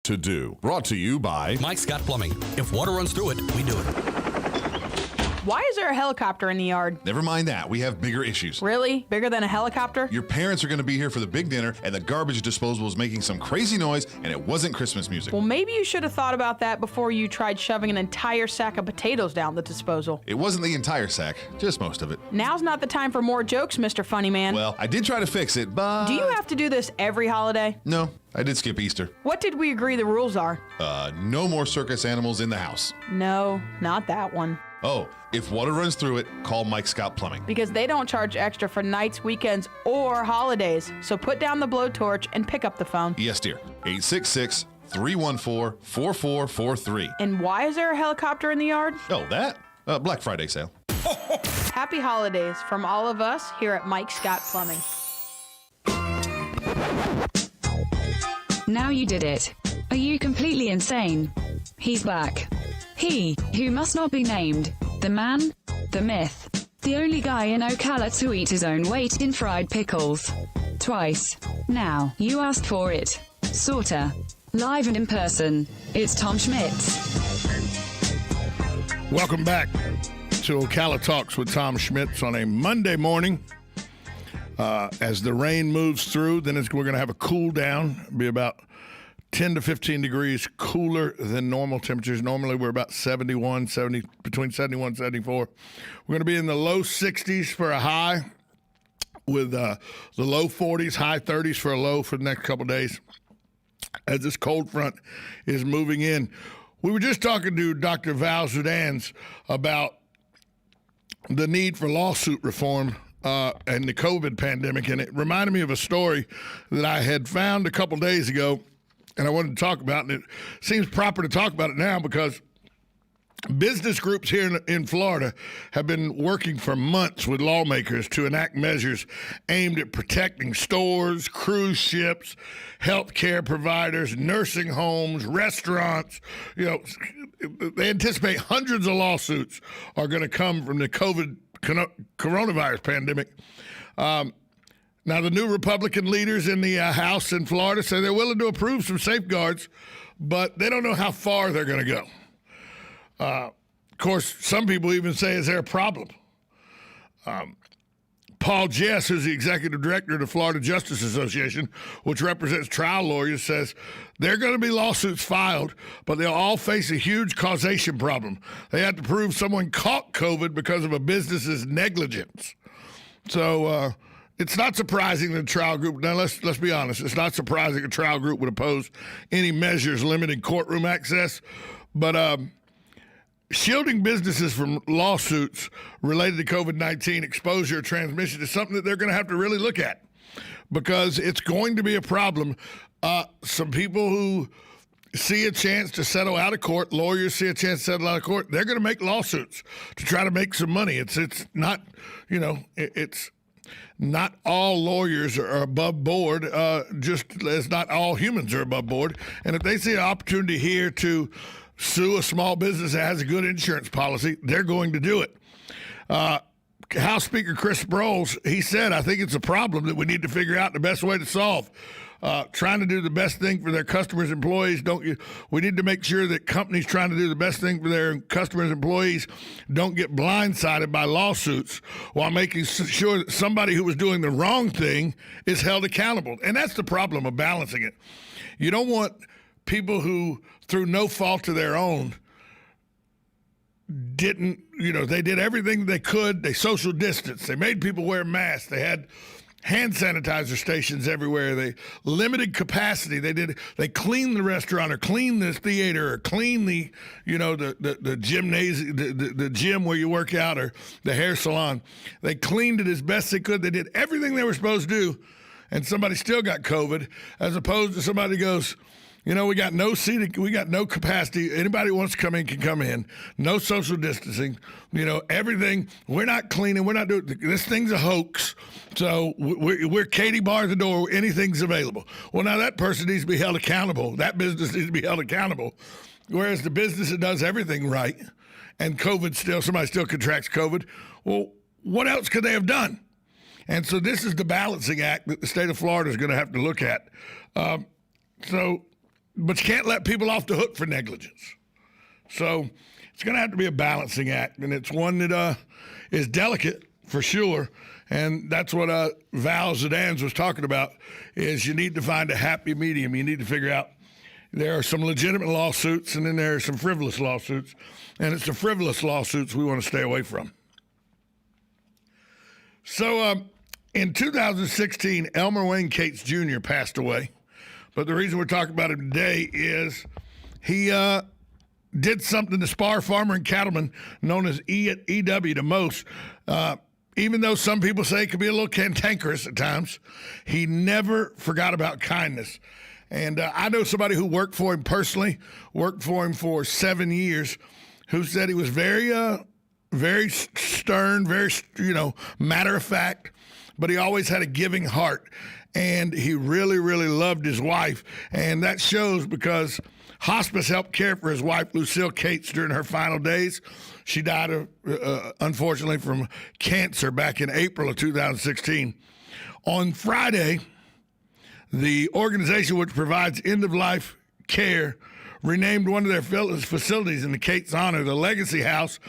to do. Brought to you by Mike's got plumbing. If water runs through it, we do it. Why is there a helicopter in the yard? Never mind that. We have bigger issues. Really? Bigger than a helicopter? Your parents are going to be here for the big dinner, and the garbage disposal is making some crazy noise, and it wasn't Christmas music. Well, maybe you should have thought about that before you tried shoving an entire sack of potatoes down the disposal. It wasn't the entire sack, just most of it. Now's not the time for more jokes, Mr. Funny Man. Well, I did try to fix it, but... Do you have to do this every holiday? No, I did skip Easter. What did we agree the rules are? No more circus animals in the house. No, not that one. Oh, if water runs through it, call Mike Scott Plumbing. Because they don't charge extra for nights, weekends, or holidays. So put down the blowtorch and pick up the phone. Yes, dear. 866-314-4443. And why is there a helicopter in the yard? Oh, that? Black Friday sale. Happy holidays from all of us here at Mike Scott Plumbing. Now you did it. Are you completely insane? He's back. He, who must not be named, the man, the myth, the only guy in Ocala to eat his own weight in fried pickles. Twice. Now, you asked for it. Sorta. Live and in person, it's Tom Schmitz. Welcome back to Ocala Talks with Tom Schmitz on a Monday morning. As the rain moves through, then we're going to have a cool down, be about 10 to 15 degrees cooler than normal temperatures. Normally we're about between 71 and 74. We're going to be in the low 60s for a high with the low 40s, high 30s for a low for the next couple of days as this cold front is moving in. We were just talking to Dr. Val Zudans about the need for lawsuit reform and the COVID pandemic, and it reminded me of a story that I had found a couple days ago, and I wanted to talk about it. And it seems proper to talk about it now because business groups here in Florida have been working for months with lawmakers to enact measures aimed at protecting stores, cruise ships, healthcare providers, nursing homes, restaurants. You know, they anticipate hundreds of lawsuits are going to come from the coronavirus pandemic. Now, the new Republican leaders in the House in Florida say they're willing to approve some safeguards, but they don't know how far they're going to go. Of course, some people even say, is there a problem? Paul Jess, who's the executive director of the Florida Justice Association, which represents trial lawyers, says there are going to be lawsuits filed, but they'll all face a huge causation problem. They have to prove someone caught COVID because of a business's negligence. So it's not surprising that a trial group, now let's be honest, it's not surprising a trial group would oppose any measures limiting courtroom access, but shielding businesses from lawsuits related to COVID-19 exposure or transmission is something that they're going to have to really look at because it's going to be a problem. Some people who see a chance to settle out of court, lawyers see a chance to settle out of court, they're going to make lawsuits to try to make some money. It's not, it's not all lawyers are above board, just as not all humans are above board. And if they see an opportunity here to sue a small business that has a good insurance policy, they're going to do it. House Speaker Chris Sproles, he said, I think it's a problem that we need to figure out the best way to solve. Trying to do the best thing for their customers, employees. We need to make sure that companies trying to do the best thing for their customers, employees don't get blindsided by lawsuits while making sure that somebody who was doing the wrong thing is held accountable. And that's the problem of balancing it. You don't want people who, through no fault of their own, they did everything they could. They social distanced. They made people wear masks. They had hand sanitizer stations everywhere. They limited capacity. They cleaned the restaurant or cleaned the theater or cleaned the gymnasium, the gym where you work out or the hair salon. They cleaned it as best they could. They did everything they were supposed to do, and somebody still got COVID, as opposed to somebody goes, we got no seating, we got no capacity. Anybody who wants to come in can come in. No social distancing. Everything. We're not cleaning. We're not doing. This thing's a hoax. So we're Katie bar at the door. Anything's available. Well, now that person needs to be held accountable. That business needs to be held accountable. Whereas the business that does everything right, and somebody still contracts COVID. Well, what else could they have done? And so this is the balancing act that the state of Florida is going to have to look at. So but you can't let people off the hook for negligence. So it's going to have to be a balancing act, and it's one that is delicate for sure. And that's what Val Zidans was talking about, is you need to find a happy medium. You need to figure out there are some legitimate lawsuits, and then there are some frivolous lawsuits. And it's the frivolous lawsuits we want to stay away from. So in 2016, Elmer Wayne Cates Jr. passed away. But the reason we're talking about him today is he did something to spar farmer and cattleman known as EW to most. Even though some people say it could be a little cantankerous at times, he never forgot about kindness. And I know somebody who worked for him personally, worked for him for 7 years, who said he was very stern, very, matter of fact, but he always had a giving heart. And he really, really loved his wife. And that shows because hospice helped care for his wife, Lucille Cates, during her final days. She died, unfortunately, from cancer back in April of 2016. On Friday, the organization which provides end-of-life care renamed one of their facilities in the Cates' honor. The Legacy House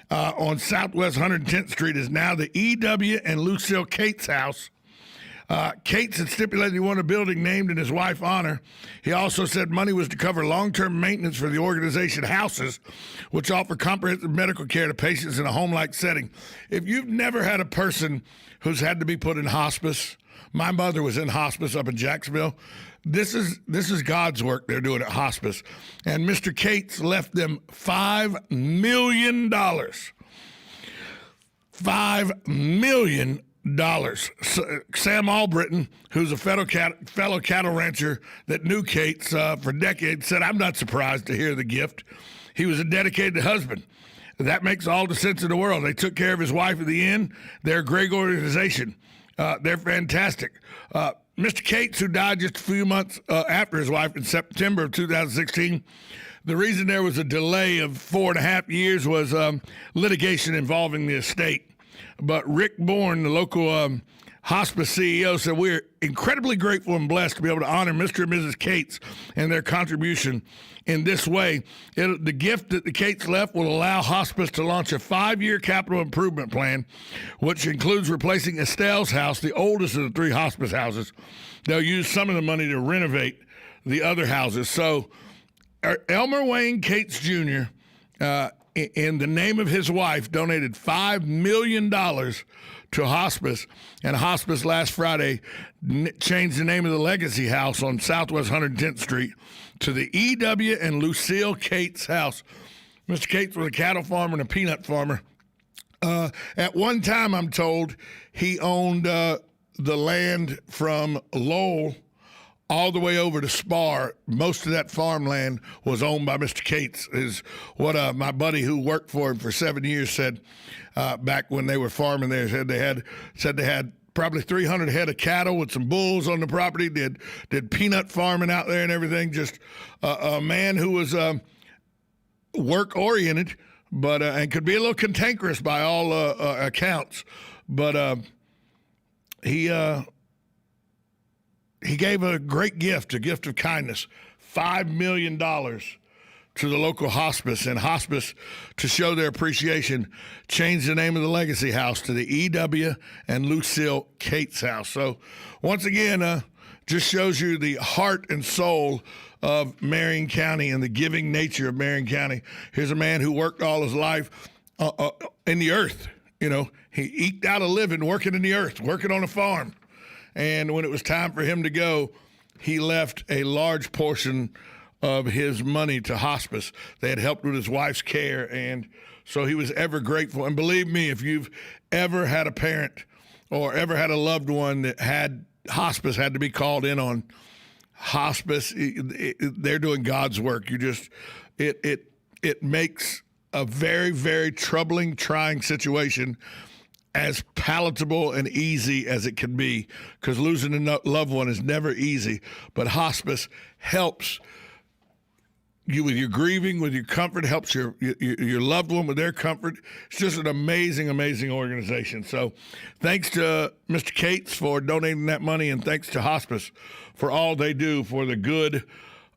on Southwest 110th Street is now the E.W. and Lucille Cates House. Cates had stipulated he wanted a building named in his wife's honor. He also said money was to cover long-term maintenance for the organization houses, which offer comprehensive medical care to patients in a home-like setting. If you've never had a person who's had to be put in hospice, my mother was in hospice up in Jacksonville. This is God's work they're doing at hospice. And Mr. Cates left them $5 million. $5 million. Sam Albritton, who's a fellow cattle rancher that knew Cates for decades, said, "I'm not surprised to hear the gift. He was a dedicated husband. That makes all the sense in the world. They took care of his wife at the end. They're a great organization. They're fantastic." Mr. Cates, who died just a few months after his wife in September of 2016, the reason there was a delay of 4.5 years was litigation involving the estate. But Rick Bourne, the local hospice CEO, said, "We're incredibly grateful and blessed to be able to honor Mr. and Mrs. Cates and their contribution in this way. The gift that the Cates left will allow hospice to launch a 5-year capital improvement plan, which includes replacing Estelle's house, the oldest of the 3 hospice houses. They'll use some of the money to renovate the other houses." So Elmer Wayne Cates Jr., in the name of his wife, donated $5 million to hospice. And hospice last Friday changed the name of the Legacy House on Southwest 110th Street to the E.W. and Lucille Cates House. Mr. Cates was a cattle farmer and a peanut farmer. At one time, I'm told, he owned the land from Lowell all the way over to Spar. Most of that farmland was owned by Mr. Cates, is what my buddy who worked for him for 7 years said back when they were farming there. Said they had probably 300 head of cattle with some bulls on the property, did peanut farming out there and everything. Just a man who was work-oriented, but and could be a little cantankerous by all accounts. But he gave a great gift, a gift of kindness, $5 million to the local hospice. And hospice, to show their appreciation, changed the name of the Legacy House to the E.W. and Lucille Cates House. So once again, just shows you the heart and soul of Marion County and the giving nature of Marion County. Here's a man who worked all his life in the earth. He eked out a living working in the earth, working on a farm. And when it was time for him to go, he left a large portion of his money to hospice. They had helped with his wife's care, and so he was ever grateful. And believe me, if you've ever had a parent or ever had a loved one that had hospice, had to be called in on hospice, they're doing God's work. It makes a very, very troubling, trying situation as palatable and easy as it can be, because losing a loved one is never easy. But hospice helps you with your grieving, with your comfort, helps your loved one with their comfort. It's just an amazing, amazing organization. So thanks to Mr. Cates for donating that money, and thanks to hospice for all they do for the good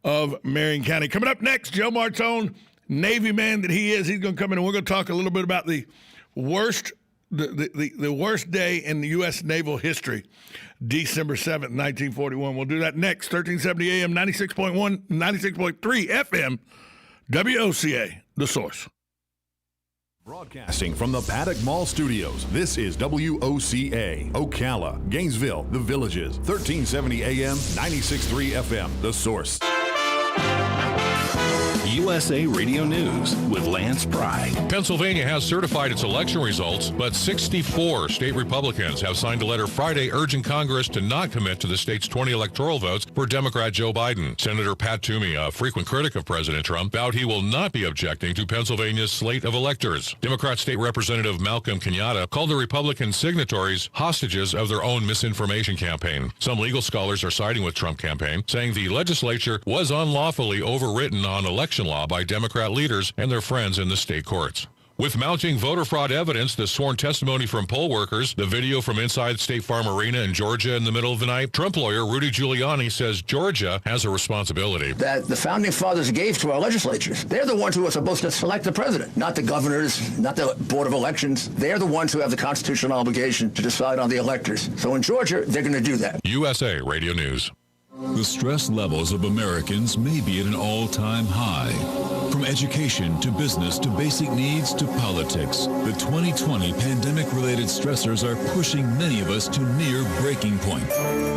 of Marion County. Coming up next, Joe Martone, Navy man that he is, he's going to come in and we're going to talk a little bit about the worst the worst day in the U.S. naval history, December 7th, 1941. We'll do that next, 1370 AM, 96.1, 96.3 FM, WOCA, The Source. Broadcasting from the Paddock Mall Studios, this is WOCA, Ocala, Gainesville, The Villages, 1370 AM, 96.3 FM, The Source. USA Radio News with Lance Pry. Pennsylvania has certified its election results, but 64 state Republicans have signed a letter Friday urging Congress to not commit to the state's 20 electoral votes for Democrat Joe Biden. Senator Pat Toomey, a frequent critic of President Trump, vowed he will not be objecting to Pennsylvania's slate of electors. Democrat State Representative Malcolm Kenyatta called the Republican signatories hostages of their own misinformation campaign. Some legal scholars are siding with Trump campaign, saying the legislature was unlawfully overwritten on election law by Democrat leaders and their friends in the state courts. With mounting voter fraud evidence, the sworn testimony from poll workers, the video from inside State Farm Arena in Georgia in the middle of the night, Trump lawyer Rudy Giuliani says Georgia has a responsibility. That the founding fathers gave to our legislatures. They're the ones who are supposed to select the president, not the governors, not the Board of Elections. They're the ones who have the constitutional obligation to decide on the electors. So in Georgia, they're going to do that. USA Radio News. The stress levels of Americans may be at an all-time high. From education to business to basic needs to politics, the 2020 pandemic-related stressors are pushing many of us to near breaking point.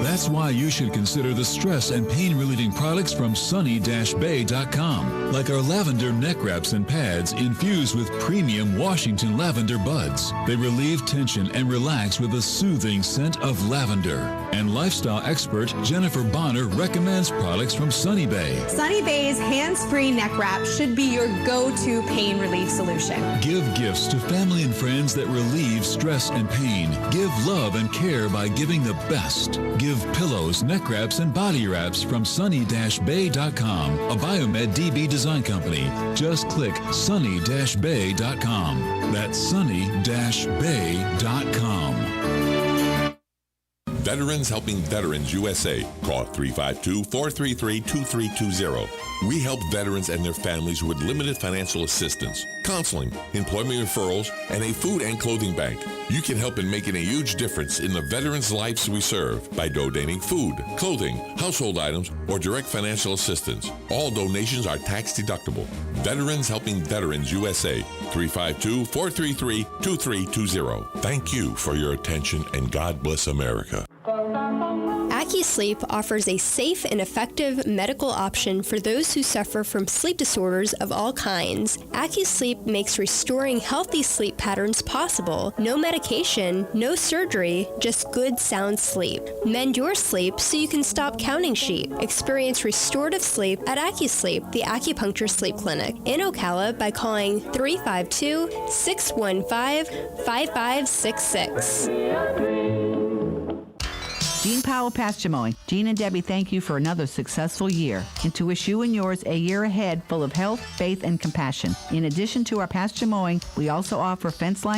That's why you should consider the stress and pain-relieving products from sunny-bay.com, like our lavender neck wraps and pads infused with premium Washington lavender buds. They relieve tension and relax with a soothing scent of lavender. And lifestyle expert Jennifer Bonner recommends products from Sunny Bay. Sunny Bay's hands-free neck wrap should be your go-to pain relief solution. Give gifts to family and friends that relieve stress and pain. Give love and care by giving the best. Give pillows, neck wraps, and body wraps from sunny-bay.com, a Biomed DB design company. Just click sunny-bay.com. That's sunny-bay.com. Veterans Helping Veterans USA. Call 352-433-2320. We help veterans and their families with limited financial assistance, counseling, employment referrals, and a food and clothing bank. You can help in making a huge difference in the veterans' lives we serve by donating food, clothing, household items, or direct financial assistance. All donations are tax deductible. Veterans Helping Veterans USA. 352-433-2320. Thank you for your attention, and God bless America. AccuSleep offers a safe and effective medical option for those who suffer from sleep disorders of all kinds. AccuSleep makes restoring healthy sleep patterns possible. No medication, no surgery, just good sound sleep. Mend your sleep so you can stop counting sheep. Experience restorative sleep at AccuSleep, the acupuncture sleep clinic in Ocala by calling 352-615-5566. Gene Powell Pasture Mowing. Gene and Debbie thank you for another successful year and to wish you and yours a year ahead full of health, faith, and compassion. In addition to our pasture mowing, we also offer fence line